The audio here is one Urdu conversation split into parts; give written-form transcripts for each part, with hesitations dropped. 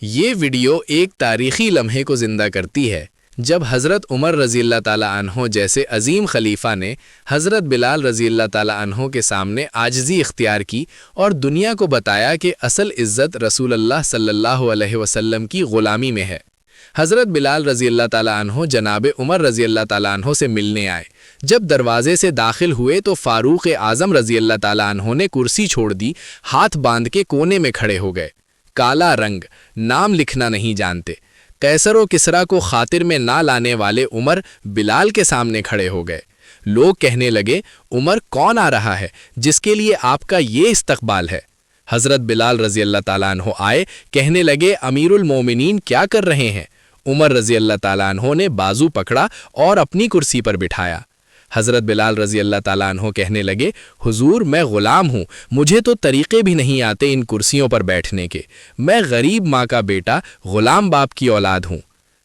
یہ ویڈیو ایک تاریخی لمحے کو زندہ کرتی ہے جب حضرت عمر رضی اللہ تعالیٰ عنہ جیسے عظیم خلیفہ نے حضرت بلال رضی اللہ تعالیٰ عنہ کے سامنے عاجزی اختیار کی اور دنیا کو بتایا کہ اصل عزت رسول اللہ صلی اللہ علیہ وسلم کی غلامی میں ہے۔ حضرت بلال رضی اللہ تعالیٰ عنہ جناب عمر رضی اللہ تعالیٰ عنہ سے ملنے آئے۔ جب دروازے سے داخل ہوئے تو فاروق اعظم رضی اللہ تعالیٰ عنہ نے کرسی چھوڑ دی، ہاتھ باندھ کے کونے میں کھڑے ہو گئے۔ کالا رنگ، نام لکھنا نہیں جانتے، قیصر و کسریٰ کو خاطر میں نہ لانے والے عمر بلال کے سامنے کھڑے ہو گئے۔ لوگ کہنے لگے، عمر کون آ رہا ہے جس کے لیے آپ کا یہ استقبال ہے؟ حضرت بلال رضی اللہ تعالیٰ عنہ آئے، کہنے لگے، امیر المومنین کیا کر رہے ہیں؟ عمر رضی اللہ تعالیٰ عنہ نے بازو پکڑا اور اپنی کرسی پر بٹھایا۔ حضرت بلال رضی اللہ تعالیٰ عنہ کہنے لگے، حضور میں غلام ہوں، مجھے تو طریقے بھی نہیں آتے ان کرسیوں پر بیٹھنے کے، میں غریب ماں کا بیٹا، غلام باپ کی اولاد ہوں۔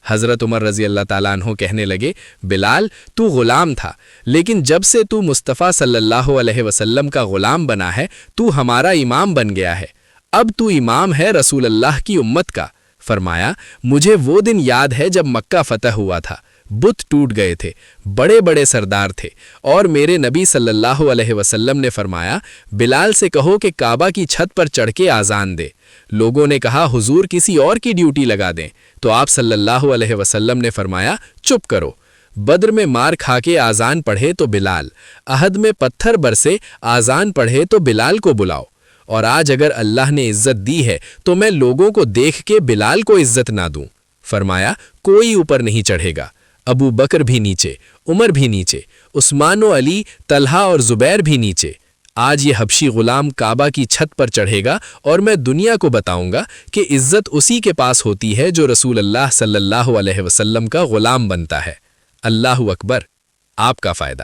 حضرت عمر رضی اللہ تعالیٰ عنہ کہنے لگے، بلال تو غلام تھا، لیکن جب سے تو مصطفیٰ صلی اللہ علیہ وسلم کا غلام بنا ہے تو ہمارا امام بن گیا ہے، اب تو امام ہے رسول اللہ کی امت کا۔ فرمایا، مجھے وہ دن یاد ہے جب مکہ فتح ہوا تھا، بت ٹوٹ گئے تھے، بڑے بڑے سردار تھے، اور میرے نبی صلی اللہ علیہ وسلم نے فرمایا، بلال سے کہو کہ کعبہ کی چھت پر چڑھ کے آذان دے۔ لوگوں نے کہا، حضور کسی اور کی ڈیوٹی لگا دیں، تو آپ صلی اللہ علیہ وسلم نے فرمایا، چپ کرو۔ بدر میں مار کھا کے آذان پڑھے تو بلال، احد میں پتھر برسے آذان پڑھے تو بلال کو بلاؤ، اور آج اگر اللہ نے عزت دی ہے تو میں لوگوں کو دیکھ کے بلال کو عزت نہ دوں۔ فرمایا، کوئی اوپر نہیں چڑھے گا، ابو بکر بھی نیچے، عمر بھی نیچے، عثمان و علی، طلحہ اور زبیر بھی نیچے۔ آج یہ حبشی غلام کعبہ کی چھت پر چڑھے گا اور میں دنیا کو بتاؤں گا کہ عزت اسی کے پاس ہوتی ہے جو رسول اللہ صلی اللہ علیہ وسلم کا غلام بنتا ہے۔ اللہ اکبر۔ آپ کا فائدہ۔